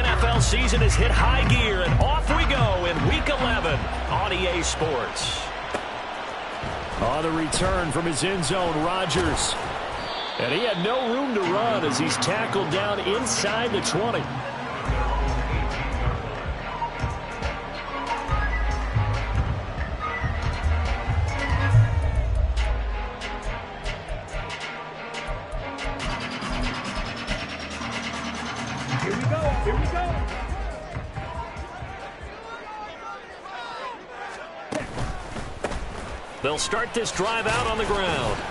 NFL season has hit high gear, and off we go in Week 11 on EA Sports. On the return from his end zone, Rodgers. And he had no room to run as he's tackled down inside the 20. Here we go. They'll start this drive out on the ground.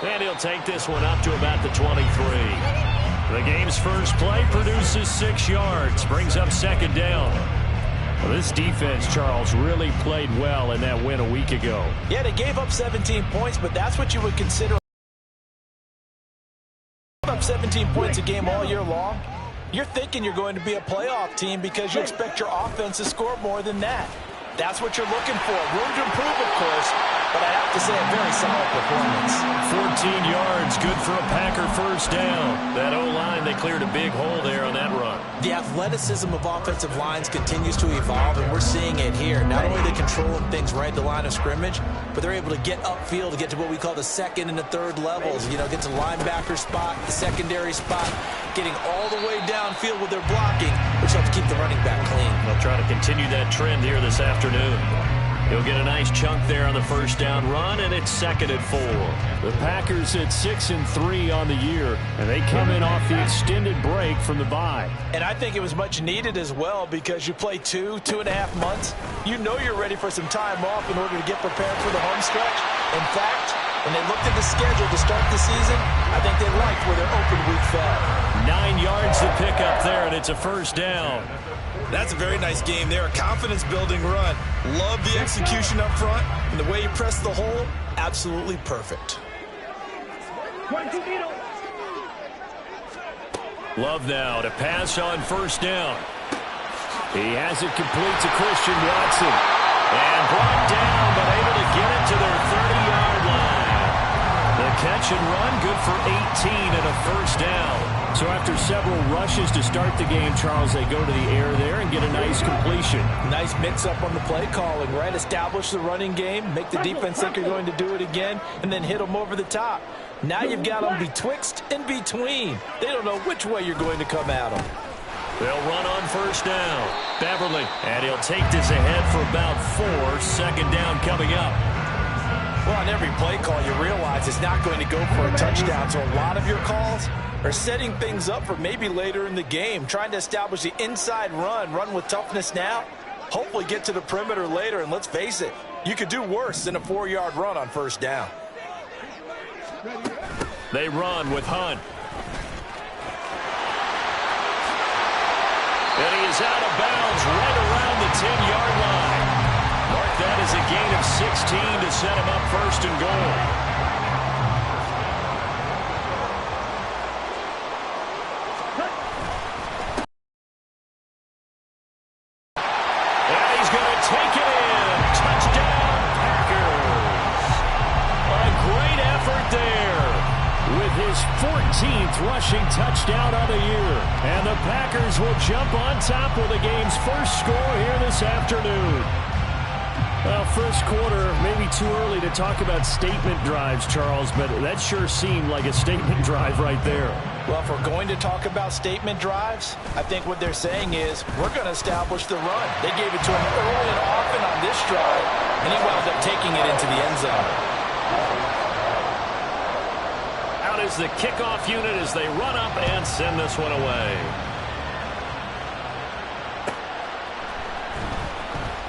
And he'll take this one up to about the 23. The game's first play produces 6 yards, brings up second down. Well, this defense, Charles, really played well in that win a week ago. Yeah, they gave up 17 points, but that's what you would consider up 17 points a game all year long. You're thinking you're going to be a playoff team because you expect your offense to score more than that. That's what you're looking for. Room to improve, of course, but I have to say a very solid performance. 14 yards, good for a Packer first down. That O-line, they cleared a big hole there on that run. The athleticism of offensive lines continues to evolve, and we're seeing it here. Not only are they controlling things right at the line of scrimmage, but they're able to get upfield to get to what we call the second and the third levels. You know, get to the linebacker spot, the secondary spot, getting all the way downfield with their blocking, which helps keep the running back clean. They'll try to continue that trend here this afternoon. He'll get a nice chunk there on the first down run, and it's 2nd and 4. The Packers at 6-3 on the year, and they come in off the extended break from the bye. And I think it was much needed as well because you play 2.5 months. You know you're ready for some time off in order to get prepared for the home stretch. In fact, when they looked at the schedule to start the season, I think they liked where their open week fell. 9 yards to pick up there, and it's a first down. That's a very nice game there. A confidence-building run. Love the execution up front. And the way you press the hole, absolutely perfect. Love now to pass on first down. He has it complete to Christian Watson. And brought down, but able to get it to their 30-yard line. The catch and run, good for 18 and a first down. So after several rushes to start the game, Charles, they go to the air there and get a nice completion. Nice mix-up on the play calling, right? Establish the running game, make the defense think you're going to do it again, and then hit them over the top. Now you've got them betwixt and between. They don't know which way you're going to come at them. They'll run on first down. Beverly, and he'll take this ahead for about 4. Second down coming up. Well, on every play call, you realize it's not going to go for a touchdown, so a lot of your calls are setting things up for maybe later in the game, trying to establish the inside run with toughness now, hopefully get to the perimeter later, and let's face it, you could do worse than a 4-yard run on first down. They run with Hunt. And he is out of bounds right around the 10-yard line. Mark that as a gain of 16 to set him up first and goal. His 14th rushing touchdown on the year. And the Packers will jump on top with the game's first score here this afternoon. Well, first quarter, maybe too early to talk about statement drives, Charles, but that sure seemed like a statement drive right there. Well, if we're going to talk about statement drives, I think what they're saying is we're going to establish the run. They gave it to him early and often on this drive, and he wound up taking it into the end zone. Is the kickoff unit as they run up and send this one away.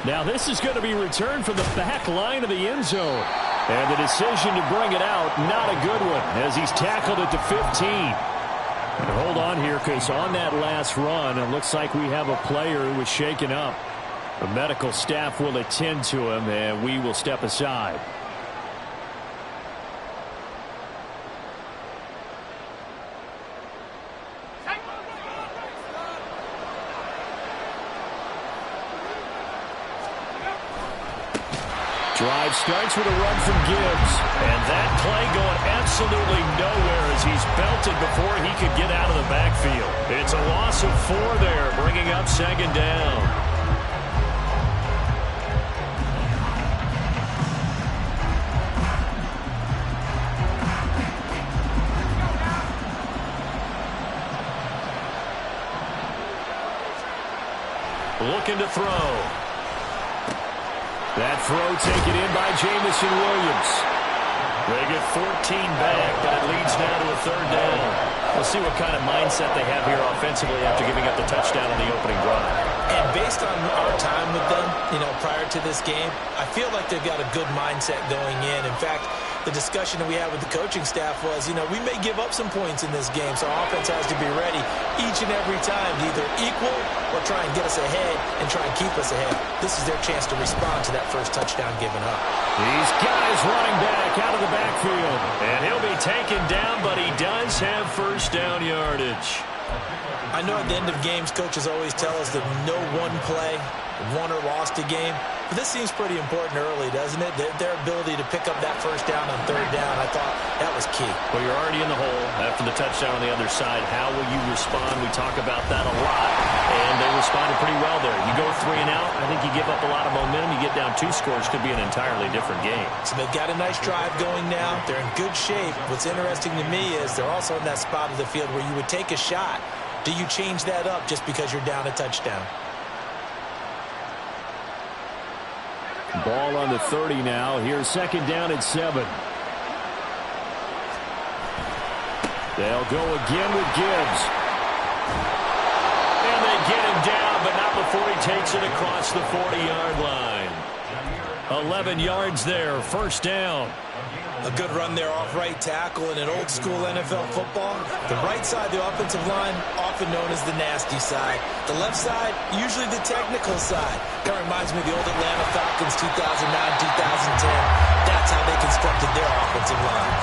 Now this is going to be returned from the back line of the end zone. And the decision to bring it out, not a good one, as he's tackled at the 15. And hold on here, because on that last run, it looks like we have a player who was shaken up. The medical staff will attend to him, and we will step aside. Drive starts with a run from Gibbs. And that play going absolutely nowhere as he's belted before he could get out of the backfield. It's a loss loss of 4 there, bringing up second down. Looking to throw. That throw taken in by Jamison Williams. They get 14 back, but it leads now to a 3rd down. We'll see what kind of mindset they have here offensively after giving up the touchdown on the opening drive. And based on our time with them, prior to this game, I feel like they've got a good mindset going in. In fact, the discussion that we had with the coaching staff was, we may give up some points in this game, so our offense has to be ready each and every time to either equal or try and get us ahead and try and keep us ahead. This is their chance to respond to that first touchdown given up. These guys running back out of the backfield. And he'll be taken down, but he does have first down yardage. I know at the end of games, coaches always tell us that no one play won or lost a game. But this seems pretty important early, doesn't it? Their ability to pick up that first down on 3rd down, I thought that was key. Well, you're already in the hole after the touchdown on the other side. How will you respond? We talk about that a lot, and they responded pretty well there. You go 3 and out, I think you give up a lot of momentum. You get down 2 scores, could be an entirely different game. So they've got a nice drive going now. They're in good shape. What's interesting to me is they're also in that spot of the field where you would take a shot. Do you change that up just because you're down a touchdown? Ball on the 30 now. Here's 2nd down at 7. They'll go again with Gibbs. And they get him down, but not before he takes it across the 40-yard line. 11 yards there, first down. A good run there off right tackle in an old-school NFL football. The right side, the offensive line, often known as the nasty side. The left side, usually the technical side. That reminds me of the old Atlanta Falcons 2009-2010. That's how they constructed their offensive line.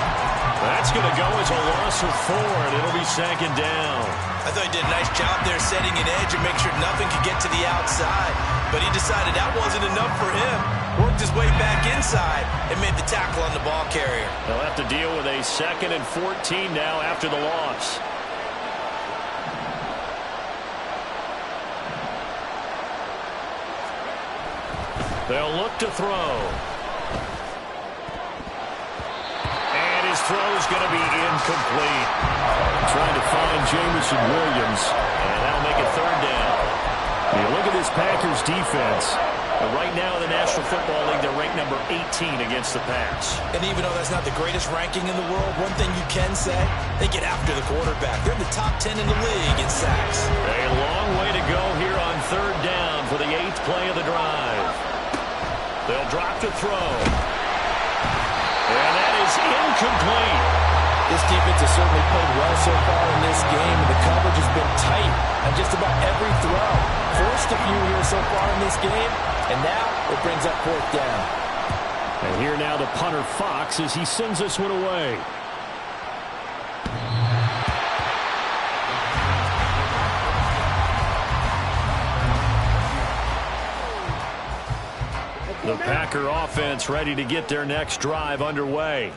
That's going to go as a loss of 4, and it'll be 2nd down. I thought he did a nice job there setting an edge and make sure nothing could get to the outside. But he decided that wasn't enough for him. Worked his way back inside and made the tackle on the ball carrier. They'll have to deal with a 2nd and 14 now after the loss. They'll look to throw. And his throw is going to be incomplete. Trying to find Jamison Williams. And that'll make it 3rd down. You look at this Packers defense. But right now in the National Football League, they're ranked number 18 against the pass. And even though that's not the greatest ranking in the world, one thing you can say, they get after the quarterback. They're in the top 10 in the league in sacks. A long way to go here on 3rd down for the 8th play of the drive. They'll drop to throw. And that is incomplete. This defense has certainly played well so far in this game, and the coverage has been tight on just about every throw. Forced a few here so far in this game, and now it brings up 4th down. And here now the punter Fox as he sends this one away. The Packer offense ready to get their next drive underway.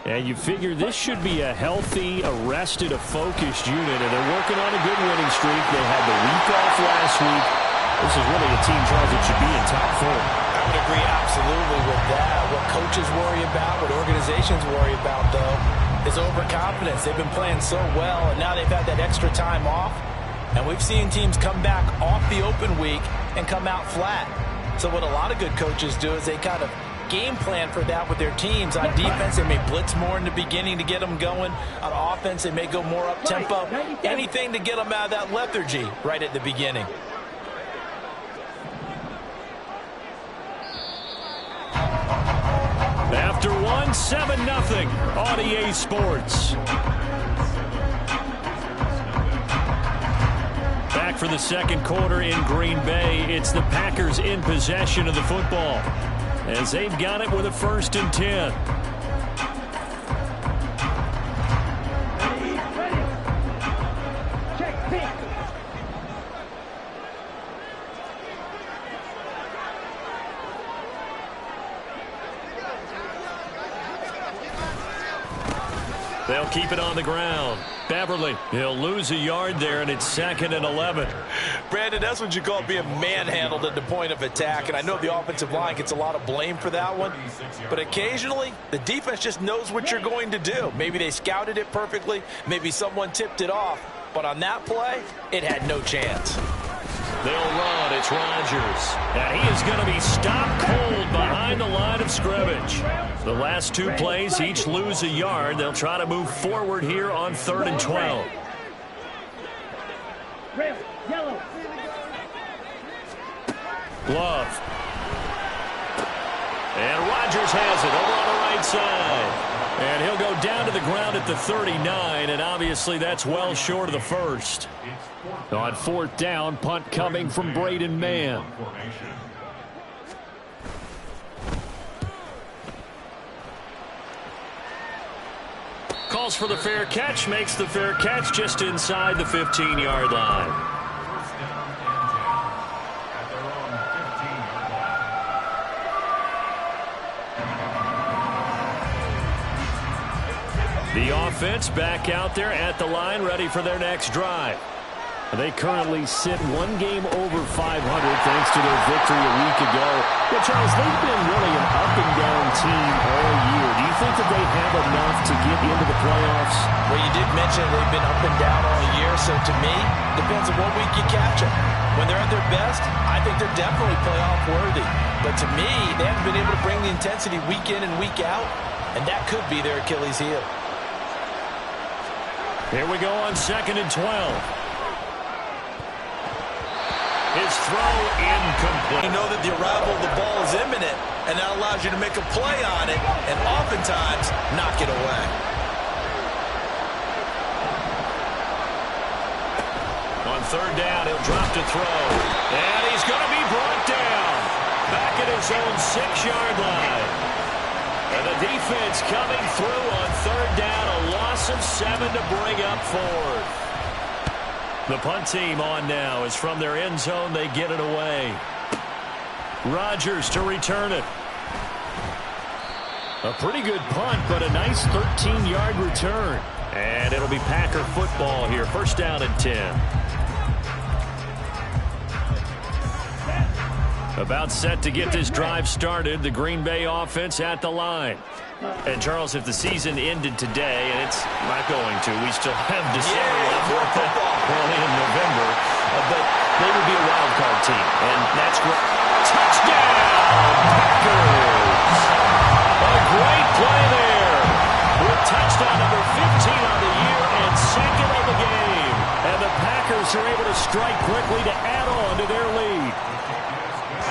And you figure this should be a healthy, arrested, a focused unit, and they're working on a good winning streak. They had the week off last week. This is really a team, Charles, that should be in top 4. I would agree absolutely with that. What coaches worry about, what organizations worry about, though, is overconfidence. They've been playing so well, and now they've had that extra time off. And we've seen teams come back off the open week and come out flat. So what a lot of good coaches do is they kind of game plan for that with their teams. On defense, they may blitz more in the beginning to get them going. On offense, they may go more up-tempo. Anything to get them out of that lethargy right at the beginning. After 1, 7-0 on EA Sports. Back for the 2nd quarter in Green Bay. It's the Packers in possession of the football, as they've got it with a 1st and 10. They'll keep it on the ground. Beverly, he'll lose a yard there, and it's 2nd and 11. Brandon, that's what you call being manhandled at the point of attack, and I know the offensive line gets a lot of blame for that one, but occasionally the defense just knows what you're going to do. Maybe they scouted it perfectly, maybe someone tipped it off, but on that play, it had no chance. They'll run. It's Rodgers. And he is going to be stopped cold behind the line of scrimmage. The last 2 plays, each lose a yard. They'll try to move forward here on 3rd and 12. Glove. And Rodgers has it over on the right side. And he'll go down to the ground at the 39, and obviously that's well short of the first. On 4th down, punt coming from Braden Mann. Calls for the fair catch, makes the fair catch just inside the 15-yard line. The offense back out there at the line, ready for their next drive. They currently sit 1 game over 500 thanks to their victory a week ago. But, Charles, they've been really an up-and-down team all year. Do you think that they have enough to get into the playoffs? Well, you did mention they've been up and down all year, so to me, depends on what week you catch them. When they're at their best, I think they're definitely playoff worthy. But to me, they haven't been able to bring the intensity week in and week out, and that could be their Achilles heel. Here we go on 2nd and 12. His throw incomplete. You know that the arrival of the ball is imminent, and that allows you to make a play on it and oftentimes knock it away. On 3rd down, he'll drop to throw. And he's going to be brought down. Back at his own 6-yard line. And the defense coming through on 3rd down. A loss of 7 to bring up 4th. The punt team on now is from their end zone. They get it away. Rodgers to return it. A pretty good punt, but a nice 13-yard return. And it'll be Packer football here. 1st down and 10. About set to get this drive started. The Green Bay offense at the line. And, Charles, if the season ended today, and it's not going to, we still have December left, early in November, but they would be a wild card team, and that's great. Touchdown, Packers! A great play there. With touchdown number 15 on the year and 2nd of the game. And the Packers are able to strike quickly to add on to their lead.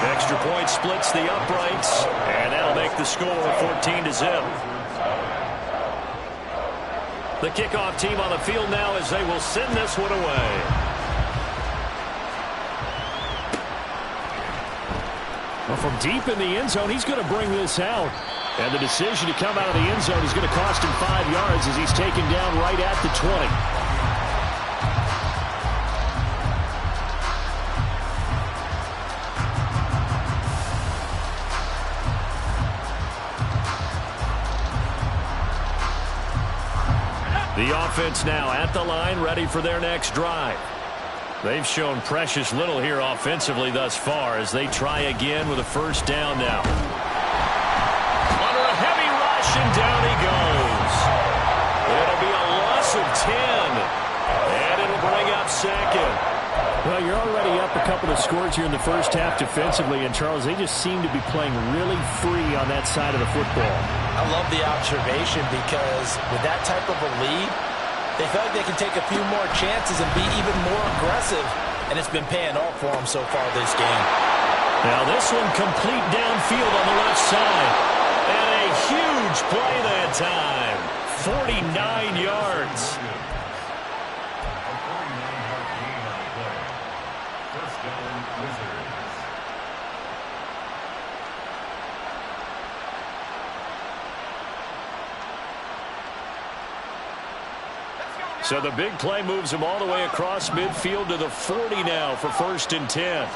Extra point splits the uprights, and that'll make the score 14-0. The kickoff team on the field now as they will send this one away. Well, from deep in the end zone, he's going to bring this out. And the decision to come out of the end zone is going to cost him 5 yards as he's taken down right at the 20. The offense now at the line, ready for their next drive. They've shown precious little here offensively thus far as they try again with a 1st down now. Under a heavy rush, and down he goes. It'll be a loss of 10, and it'll bring up 2nd. Well, you're already up a couple of scores here in the first half defensively, and, Charles, they just seem to be playing really free on that side of the football. I love the observation because with that type of a lead, they feel like they can take a few more chances and be even more aggressive, and it's been paying off for them so far this game. Now this one complete downfield on the left side, and a huge play that time. 49 yards. So the big play moves him all the way across midfield to the 40 now for 1st and 10.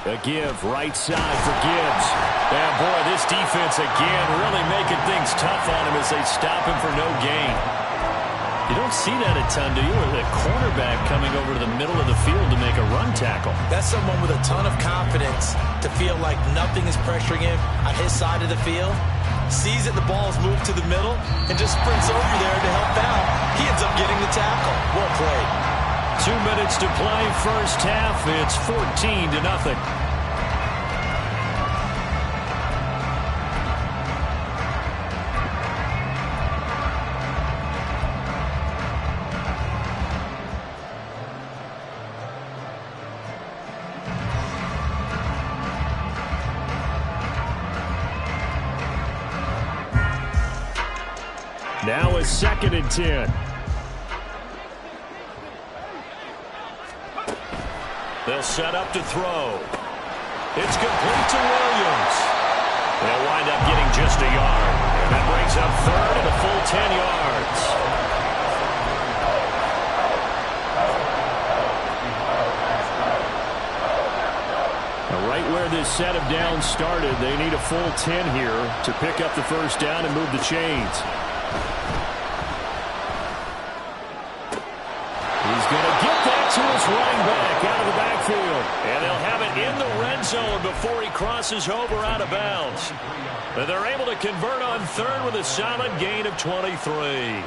A give, right side for Gibbs. And boy, this defense again really making things tough on him as they stop him for no gain. You don't see that a ton, do you? With a cornerback coming over to the middle of the field to make a run tackle. That's someone with a ton of confidence to feel like nothing is pressuring him on his side of the field. Sees that the ball is moved to the middle and just sprints over there to help out. He ends up getting the tackle. Well played. 2 minutes to play, first half. It's 14-0. Now it's 2nd and 10. They'll set up to throw. It's complete to Williams. They'll wind up getting just a yard. And that brings up 3rd and a full 10 yards. Now right where this set of downs started, they need a full 10 here to pick up the first down and move the chains. He's going to get that to his running back out of the backfield. And they'll have it in the red zone before he crosses over out of bounds. And they're able to convert on 3rd with a solid gain of 23.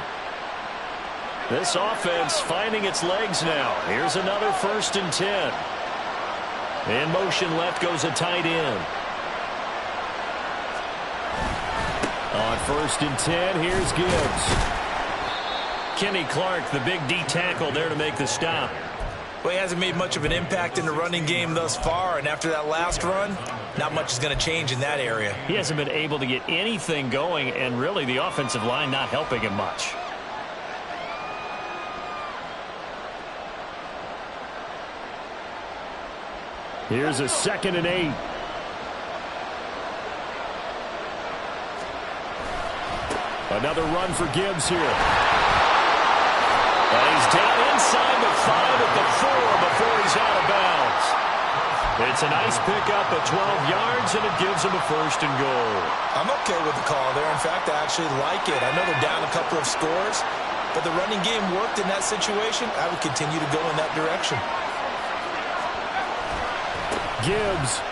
This offense finding its legs now. Here's another 1st and 10. In motion left goes a tight end. On 1st and 10, here's Gibbs. Kenny Clark, the big D tackle there to make the stop. Well, he hasn't made much of an impact in the running game thus far, and after that last run, not much is going to change in that area. He hasn't been able to get anything going, and really the offensive line not helping him much. Here's a 2nd and 8. Another run for Gibbs here. And he's down inside the 5 at the 4 before he's out of bounds. It's a nice pickup of 12 yards, and it gives him a 1st and goal. I'm okay with the call there. In fact, I actually like it. I know they're down a couple of scores, but the running game worked in that situation. I would continue to go in that direction. Gibbs.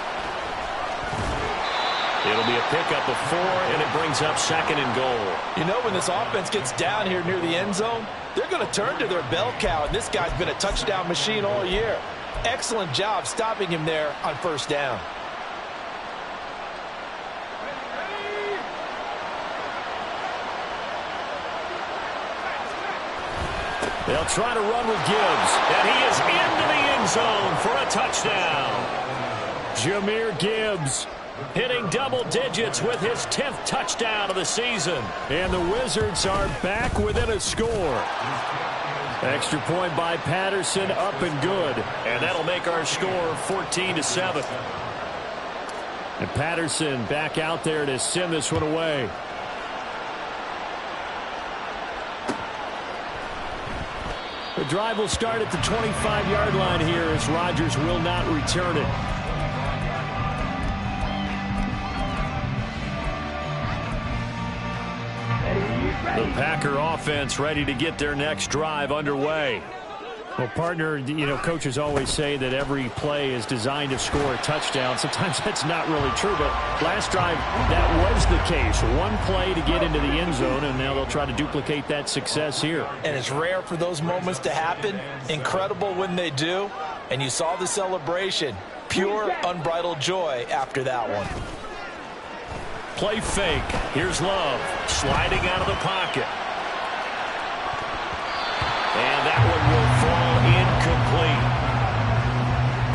It'll be a pickup of 4, and it brings up 2nd and goal. You know, when this offense gets down here near the end zone, they're going to turn to their bell cow, and this guy's been a touchdown machine all year. Excellent job stopping him there on 1st down. They'll try to run with Gibbs, and he is into the end zone for a touchdown. Jahmyr Gibbs hitting double digits with his 10th touchdown of the season. And the Wizards are back within a score. Extra point by Patterson, up and good. And that'll make our score 14-7. And Patterson back out there to send this one away. The drive will start at the 25-yard line here as Rodgers will not return it. The Packer offense ready to get their next drive underway. Well, partner, you know, coaches always say that every play is designed to score a touchdown. Sometimes that's not really true, but last drive, that was the case. One play to get into the end zone, and now they'll try to duplicate that success here. And it's rare for those moments to happen. Incredible when they do. And you saw the celebration. Pure, unbridled joy after that one. Play fake. Here's Love sliding out of the pocket. And that one will fall incomplete.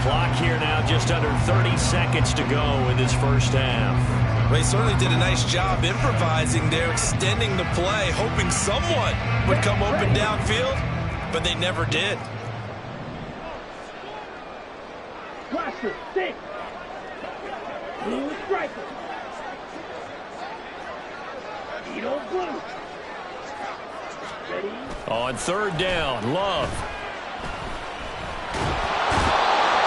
Clock here now just under 30 seconds to go in this first half. They certainly did a nice job improvising there, extending the play, hoping someone would come open downfield, but they never did. Roster, 6. Blue striker. Beetle blue. Ready? On 3rd down, Love.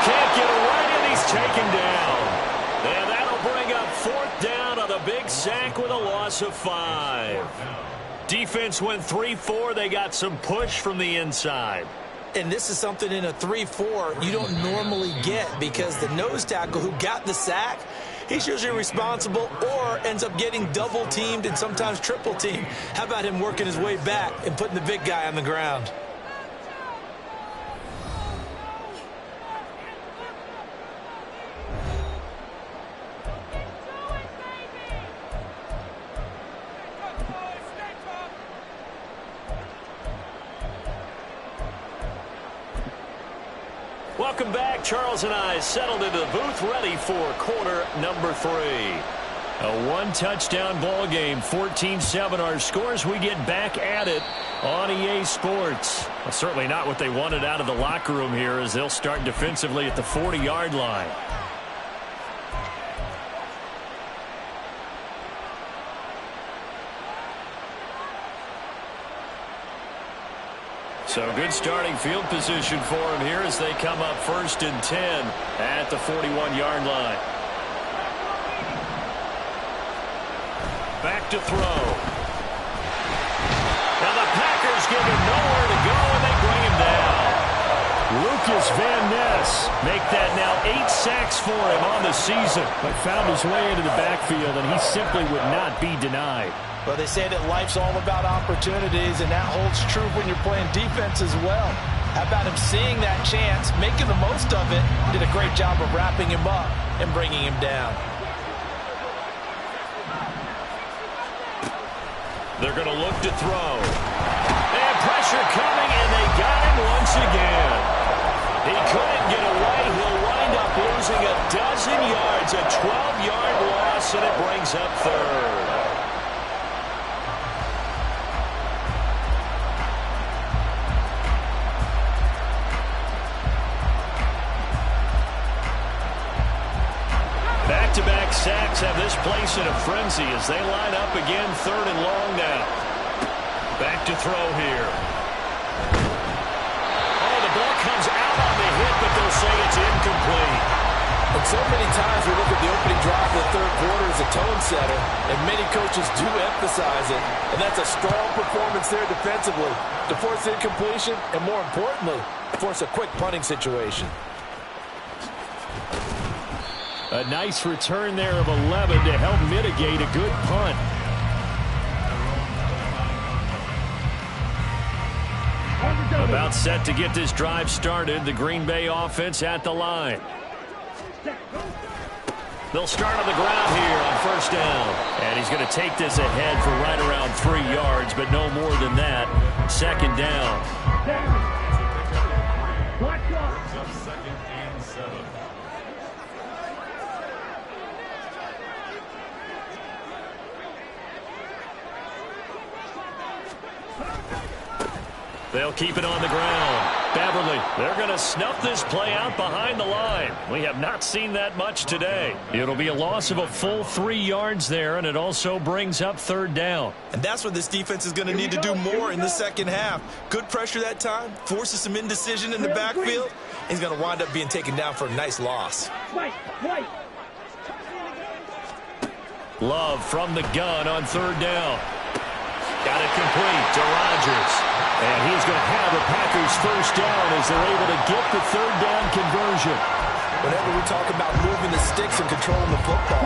Can't get away, and he's taken sack with a loss of 5. Defense went 3-4. They got some push from the inside. And this is something in a 3-4 you don't normally get, because the nose tackle who got the sack, he's usually responsible or ends up getting double-teamed and sometimes triple-teamed. How about him working his way back and putting the big guy on the ground? Welcome back. Charles and I settled into the booth, ready for quarter number 3. A one-touchdown ball game, 14-7 our scores. We get back at it on EA Sports. Well, certainly not what they wanted out of the locker room here, as they'll start defensively at the 40-yard line. So good starting field position for him here as they come up 1st and 10 at the 41-yard line. Back to throw. Now the Packers give him nowhere to go, and they bring him down. Lucas Van Ness make that now 8 sacks for him on the season, but found his way into the backfield, and he simply would not be denied. Well, they say that life's all about opportunities, and that holds true when you're playing defense as well. How about him seeing that chance, making the most of it, did a great job of wrapping him up and bringing him down. They're going to look to throw. And pressure coming, and they got him once again. He couldn't get away. He'll wind up losing a dozen yards, a 12-yard loss, and it brings up 3rd. Back-to-back sacks have this place in a frenzy as they line up again, 3rd and long now. Back to throw here. Oh, the ball comes out on the hit, but they'll say it's incomplete. And so many times we look at the opening drive of the 3rd quarter as a tone setter, and many coaches do emphasize it. And that's a strong performance there defensively to force incompletion and, more importantly, force a quick punting situation. A nice return there of 11 to help mitigate a good punt. About set to get this drive started. The Green Bay offense at the line. They'll start on the ground here on 1st down. And he's going to take this ahead for right around 3 yards, but no more than that. 2nd down. They'll keep it on the ground. Beverly, they're going to snuff this play out behind the line. We have not seen that much today. It'll be a loss of a full 3 yards there, and it also brings up 3rd down. And that's what this defense is going to need to do more in the second half. Good pressure that time, forces some indecision in the backfield. He's going to wind up being taken down for a nice loss. Love from the gun on 3rd down. Got it complete to Rodgers. And he's going to have the Packers 1st down as they're able to get the 3rd down conversion. Whenever we talk about moving the sticks and controlling the football,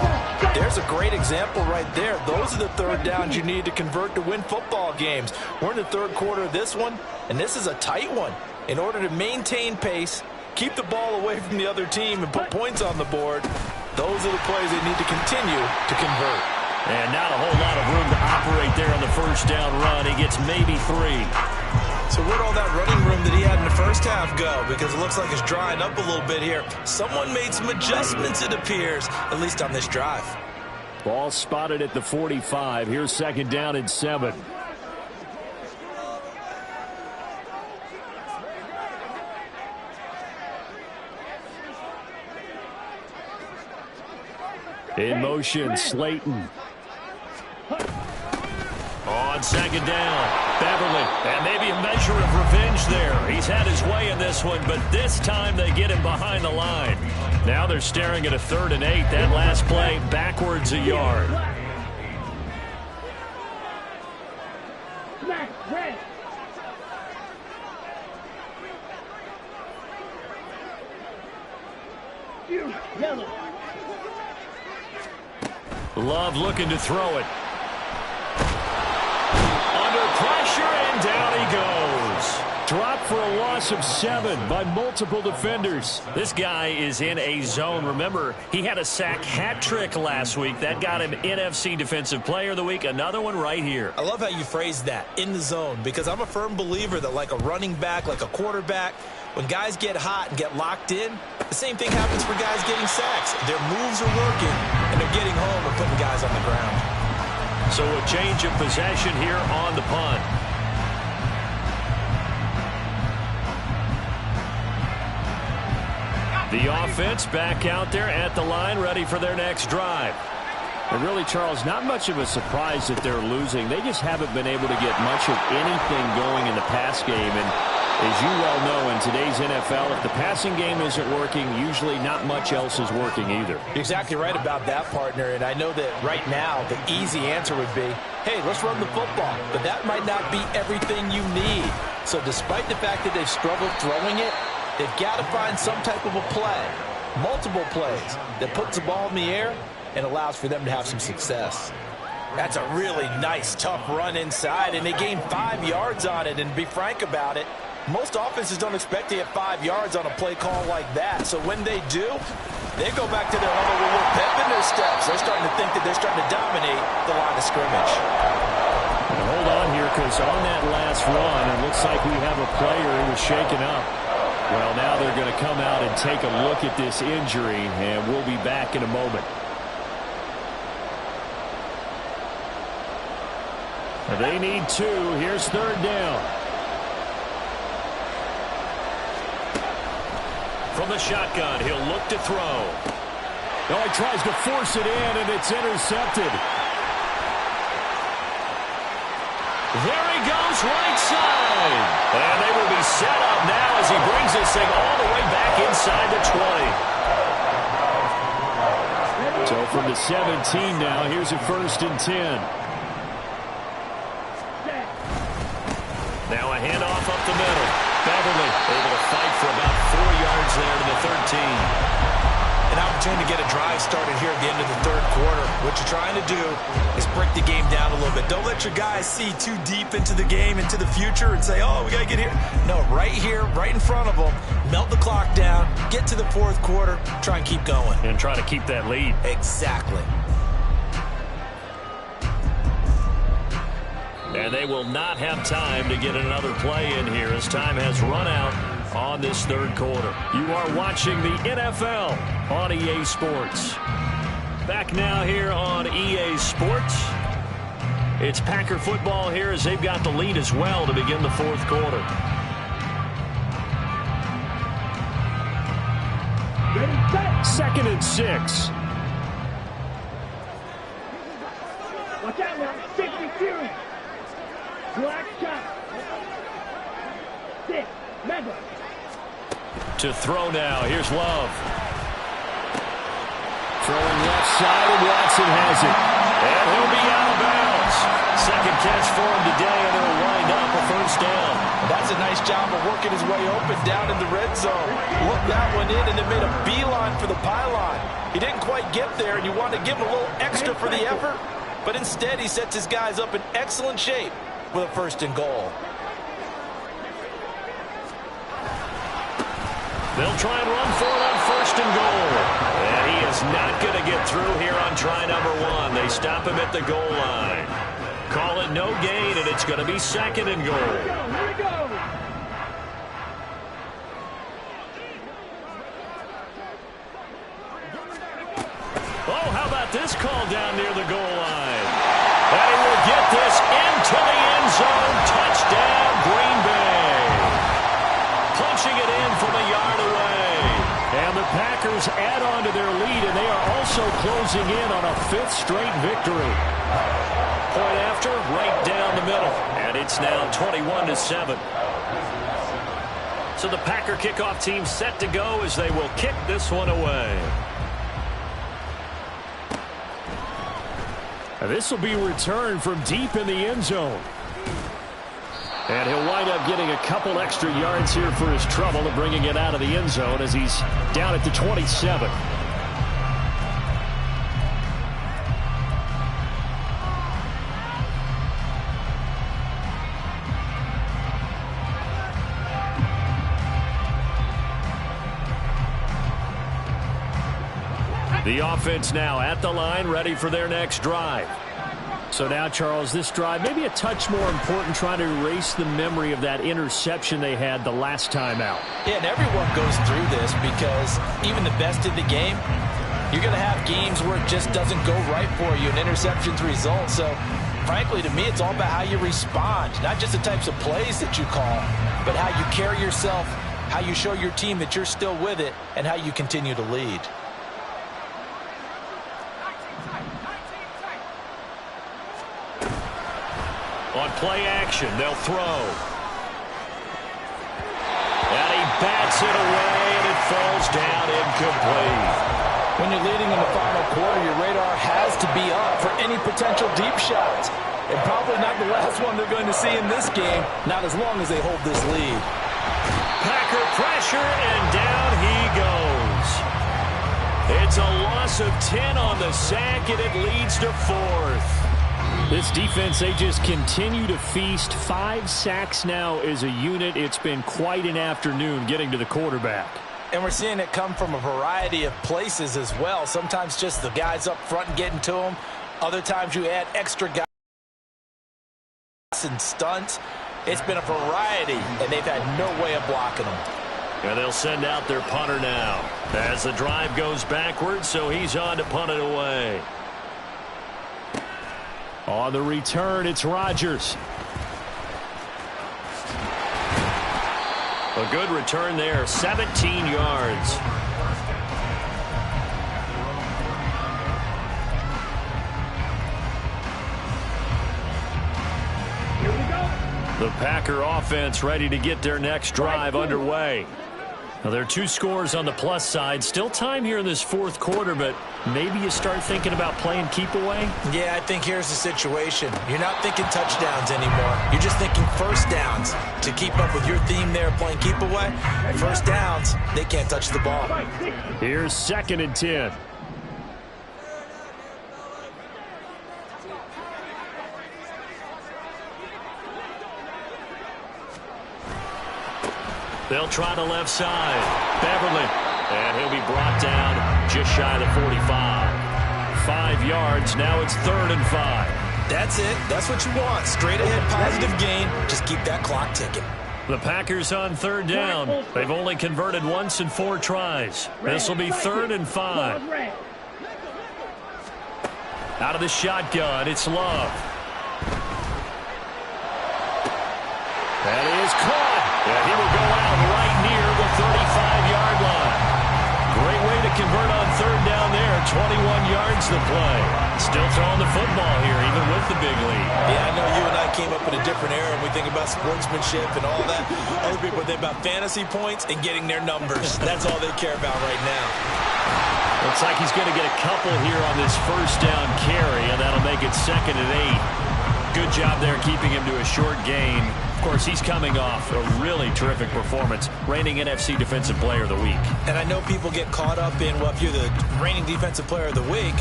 there's a great example right there. Those are the 3rd downs you need to convert to win football games. We're in the 3rd quarter of this one, and this is a tight one. In order to maintain pace, keep the ball away from the other team, and put points on the board, those are the plays they need to continue to convert. And not a whole lot of room to operate there on the 1st down run. He gets maybe 3. So where'd all that running room that he had in the first half go? Because it looks like it's drying up a little bit here. Someone made some adjustments, it appears, at least on this drive. Ball spotted at the 45. Here's 2nd down and 7. In motion, Slayton. On 2nd down, Beverly. And maybe a measure of revenge there. He's had his way in this one, but this time they get him behind the line. Now they're staring at a 3rd and 8. That last play backwards a yard. You, yellow. Love looking to throw it. Under pressure, and down he goes. Dropped for a loss of 7 by multiple defenders. This guy is in a zone. Remember, he had a sack hat trick last week. That got him NFC Defensive Player of the Week. Another one right here. I love how you phrased that, in the zone, because I'm a firm believer that like a running back, like a quarterback, when guys get hot and get locked in, the same thing happens for guys getting sacks. Their moves are working, and they're getting home and putting guys on the ground. So a change of possession here on the punt. The offense back out there at the line, ready for their next drive. And really, Charles, not much of a surprise that they're losing. They just haven't been able to get much of anything going in the pass game. And as you well know, in today's NFL, if the passing game isn't working, usually not much else is working either. You're exactly right about that, partner. And I know that right now the easy answer would be, hey, let's run the football. But that might not be everything you need. So despite the fact that they've struggled throwing it, they've got to find some type of a play, multiple plays, that puts the ball in the air and allows for them to have some success. That's a really nice, tough run inside, and they gained 5 yards on it. And to be frank about it, most offenses don't expect to get 5 yards on a play call like that. So when they do, they go back to their level with a little pep in their steps. They're starting to think that they're starting to dominate the line of scrimmage. And hold on here, because on that last run, it looks like we have a player who was shaken up. Well, now they're going to come out and take a look at this injury, and we'll be back in a moment. They need 2. Here's 3rd down. From the shotgun, he'll look to throw. Oh, he tries to force it in, and it's intercepted. There he goes, right side. And they will be set up now as he brings this thing all the way back inside the 20. So from the 17 now, here's a 1st and 10. Now a handoff up the middle. Beverly able to fight for about 4 yards there to the 13. An opportunity to get a drive started here at the end of the 3rd quarter. What you're trying to do is break the game down a little bit. Don't let your guys see too deep into the game, into the future, and say, oh, we got to get here. No, right here, right in front of them, melt the clock down, get to the 4th quarter, try and keep going. And try to keep that lead. Exactly. And they will not have time to get another play in here as time has run out on this 3rd quarter. You are watching the NFL on EA Sports. Back now here on EA Sports. It's Packer football here as they've got the lead as well to begin the 4th quarter. Ready, set. 2nd and 6. Watch out now. 60 Fury. Black shot. 6. Mega. To throw now. Here's Love. Throwing left side, and Watson has it. And he'll be out of bounds. 2nd catch for him today, and they'll wind up a 1st down. That's a nice job of working his way open down in the red zone. Looked that one in and then made a beeline for the pylon. He didn't quite get there, and you want to give him a little extra for the effort. But instead, he sets his guys up in excellent shape with a 1st and goal. They'll try and run for it on 1st and goal. And he is not going to get through here on try number 1. They stop him at the goal line. Call it no gain, and it's going to be 2nd and goal. Here we go. Oh, how about this call down near the goal line? And he will get this into the end zone. Touchdown, Green Bay. Punching it in from a yard away. And the Packers add on to their lead, and they are also closing in on a 5th straight victory. Point after, right down the middle. And it's now 21-7. So the Packer kickoff team set to go as they will kick this one away. This will be returned from deep in the end zone. And he'll wind up getting a couple extra yards here for his trouble and bringing it out of the end zone as he's down at the 27. The offense now at the line, ready for their next drive. So now, Charles, this drive maybe a touch more important, trying to erase the memory of that interception they had the last time out. Yeah, and everyone goes through this because even the best in the game, you're going to have games where it just doesn't go right for you, and interceptions result. So, frankly, to me, it's all about how you respond, not just the types of plays that you call, but how you carry yourself, how you show your team that you're still with it, and how you continue to lead. On play action, they'll throw. And he bats it away, and it falls down incomplete. When you're leading in the final quarter, your radar has to be up for any potential deep shots. And probably not the last one they're going to see in this game, not as long as they hold this lead. Packer pressure, and down he goes. It's a loss of 10 on the sack, and it leads to 4th. This defense, they just continue to feast. 5 sacks now as a unit. It's been quite an afternoon getting to the quarterback. And we're seeing it come from a variety of places as well. Sometimes just the guys up front and getting to them. Other times you add extra guys and stunts. It's been a variety, and they've had no way of blocking them. And they'll send out their punter now as the drive goes backwards, so he's on to punt it away. On the return, it's Rodgers. A good return there, 17 yards. Here we go. The Packer offense ready to get their next drive underway. Now, there are 2 scores on the plus side. Still time here in this 4th quarter, but maybe you start thinking about playing keep away? Yeah, I think here's the situation. You're not thinking touchdowns anymore. You're just thinking first downs. To keep up with your theme there, playing keep away, first downs, they can't touch the ball. Here's 2nd and 10. They'll try the left side. Beverly. And he'll be brought down just shy of the 45. 5 yards. Now it's 3rd and 5. That's it. That's what you want. Straight ahead positive gain. Just keep that clock ticking. The Packers on 3rd down. They've only converted once in 4 tries. This will be 3rd and 5. Out of the shotgun, it's Love. That is caught. And he will go out right near the 35-yard line. Great way to convert on 3rd down there. 21 yards to play. Still throwing the football here, even with the big lead. Yeah, I know you and I came up in a different era, and we think about sportsmanship and all that. Other people think about fantasy points and getting their numbers. That's all they care about right now. Looks like he's going to get a couple here on this 1st down carry, and that'll make it 2nd and 8. Good job there keeping him to a short gain. Of course, he's coming off a really terrific performance, reigning NFC Defensive Player of the Week. And I know people get caught up in, well, if you're the reigning Defensive Player of the Week,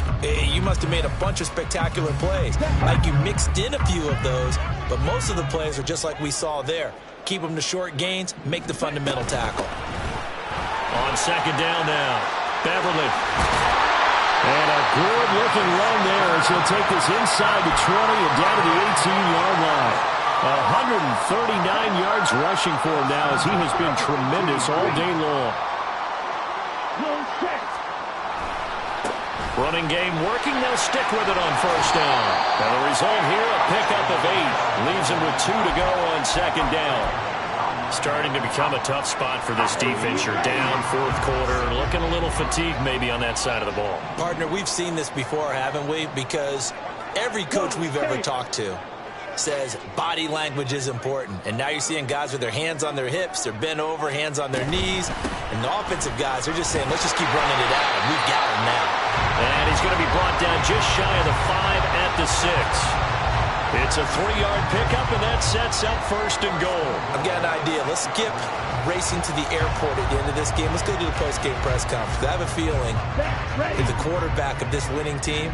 you must have made a bunch of spectacular plays. Like you mixed in a few of those, but most of the plays are just like we saw there. Keep them to short gains, make the fundamental tackle. On 2nd down now, Beverly. And a good-looking run there as he'll take this inside the 20 and down to the 18-yard line. 139 yards rushing for him now as he has been tremendous all day long. Running game working. They'll stick with it on 1st down. And the result here, a pickup of 8. Leaves him with 2 to go on 2nd down. Starting to become a tough spot for this defense. You're down 4th quarter. Looking a little fatigued maybe on that side of the ball. Partner, we've seen this before, haven't we? Because every coach we've ever talked to says body language is important. And now you're seeing guys with their hands on their hips, they're bent over, hands on their knees. And the offensive guys, they're just saying, let's just keep running it out. And we've got him now. And he's going to be brought down just shy of the 5 at the 6. It's a 3-yard pickup, and that sets up 1st and goal. I've got an idea. Let's skip racing to the airport at the end of this game. Let's go to the post-game press conference. I have a feeling that the quarterback of this winning team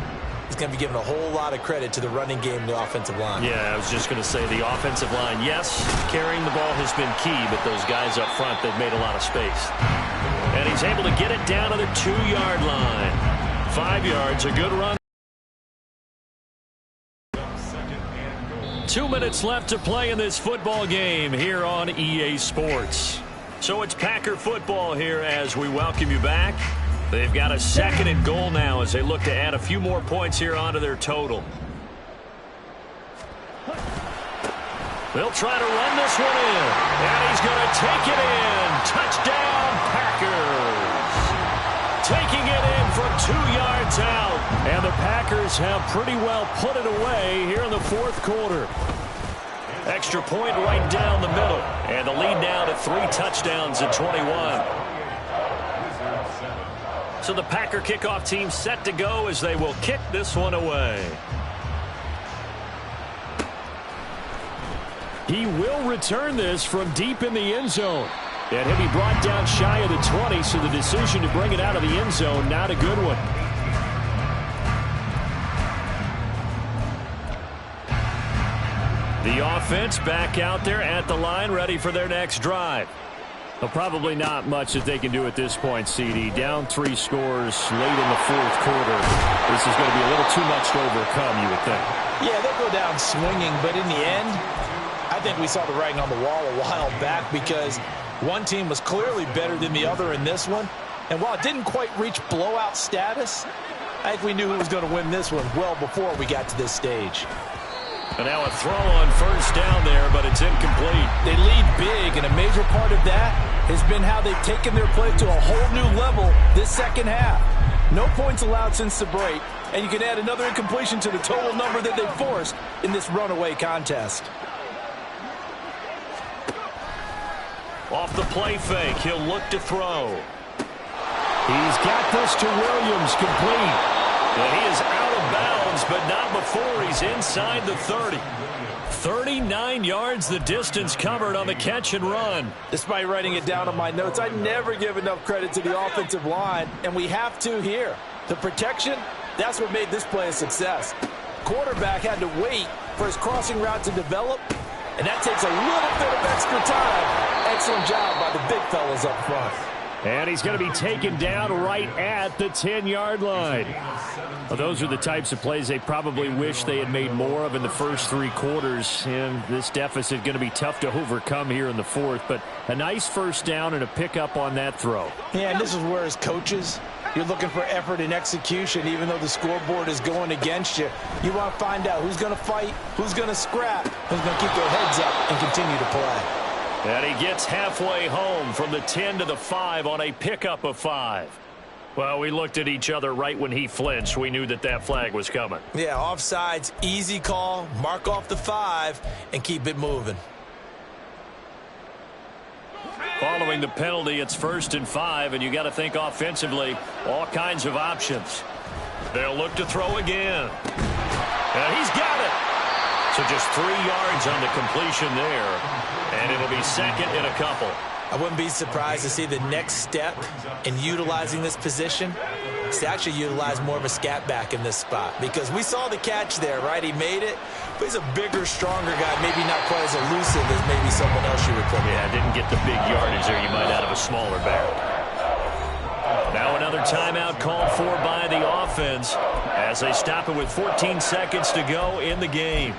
is going to be given a whole lot of credit to the running game and the offensive line. Yeah, I was just going to say the offensive line, yes, carrying the ball has been key, but those guys up front, they've made a lot of space. And he's able to get it down to the 2-yard line. 5 yards, a good run. 2 minutes left to play in this football game here on EA Sports. So it's Packer football here as we welcome you back. They've got a 2nd and goal now as they look to add a few more points here onto their total. They'll try to run this one in. And he's going to take it in. Touchdown, Packers. Taking it in from 2 yards out. And the Packers have pretty well put it away here in the 4th quarter. Extra point right down the middle. And the lead now to 3 touchdowns at 21. So the Packer kickoff team set to go as they will kick this one away. He will return this from deep in the end zone. And he'll be brought down shy of the 20, so the decision to bring it out of the end zone, not a good one. The offense back out there at the line, ready for their next drive. Well, probably not much that they can do at this point, CD. Down 3 scores late in the 4th quarter. This is going to be a little too much to overcome, you would think. Yeah, they'll go down swinging, but in the end, I think we saw the writing on the wall a while back because one team was clearly better than the other in this one. And while it didn't quite reach blowout status, I think we knew who was going to win this one well before we got to this stage. And now a throw on 1st down there, but it's incomplete. They lead big, and a major part of that has been how they've taken their play to a whole new level this 2nd half. No points allowed since the break, and you can add another incompletion to the total number that they've forced in this runaway contest. Off the play fake, he'll look to throw. He's got this to Williams, complete. And he is out of bounds, but not before he's inside the 30. 39 yards the distance covered on the catch and run. Despite writing it down on my notes, I never give enough credit to the offensive line, and we have to here. The protection, that's what made this play a success. Quarterback had to wait for his crossing route to develop, and that takes a little bit of extra time. Excellent job by the big fellas up front. And he's going to be taken down right at the 10-yard line. Well, those are the types of plays they probably wish they had made more of in the first 3 quarters. And this deficit going to be tough to overcome here in the 4th. But a nice 1st down and a pickup on that throw. Yeah, and this is where as coaches, you're looking for effort and execution. Even though the scoreboard is going against you, you want to find out who's going to fight, who's going to scrap, who's going to keep their heads up and continue to play. And he gets halfway home from the 10 to the 5 on a pickup of 5. Well, we looked at each other right when he flinched. We knew that that flag was coming. Yeah, offsides, easy call, mark off the 5, and keep it moving. Following the penalty, it's 1st and 5, and you got to think offensively, all kinds of options. They'll look to throw again. And he's got it. So just 3 yards on the completion there. And it'll be 2nd and a couple. I wouldn't be surprised to see the next step in utilizing this position is to actually utilize more of a scat back in this spot. Because we saw the catch there, right? He made it, but he's a bigger, stronger guy, maybe not quite as elusive as maybe someone else you would put. Yeah, didn't get the big yardage there you might out of a smaller back. Now another timeout called for by the offense as they stop it with 14 seconds to go in the game.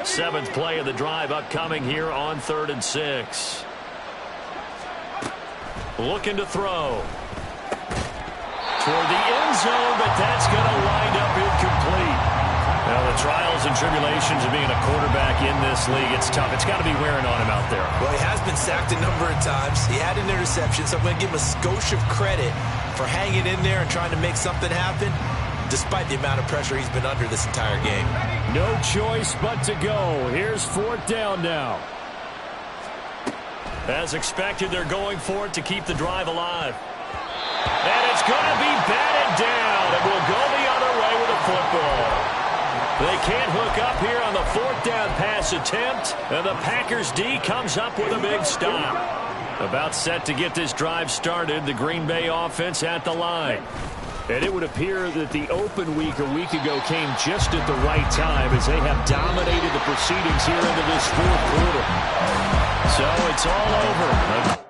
Seventh play of the drive upcoming here on 3rd and 6. Looking to throw. Toward the end zone, but that's going to wind up incomplete. Now, the trials and tribulations of being a quarterback in this league, it's tough. It's got to be wearing on him out there. Well, he has been sacked a number of times. He had an interception, so I'm going to give him a skosh of credit for hanging in there and trying to make something happen, despite the amount of pressure he's been under this entire game. No choice but to go. Here's 4th down now. As expected, they're going for it to keep the drive alive. And It's going to be batted down, and we'll go the other way with the football. They can't hook up here on the fourth down pass attempt, and the Packers D comes up with a big stop. About set to get this drive started, the Green Bay offense at the line. And it would appear that the open week a week ago came just at the right time as they have dominated the proceedings here into this fourth quarter. So it's all over.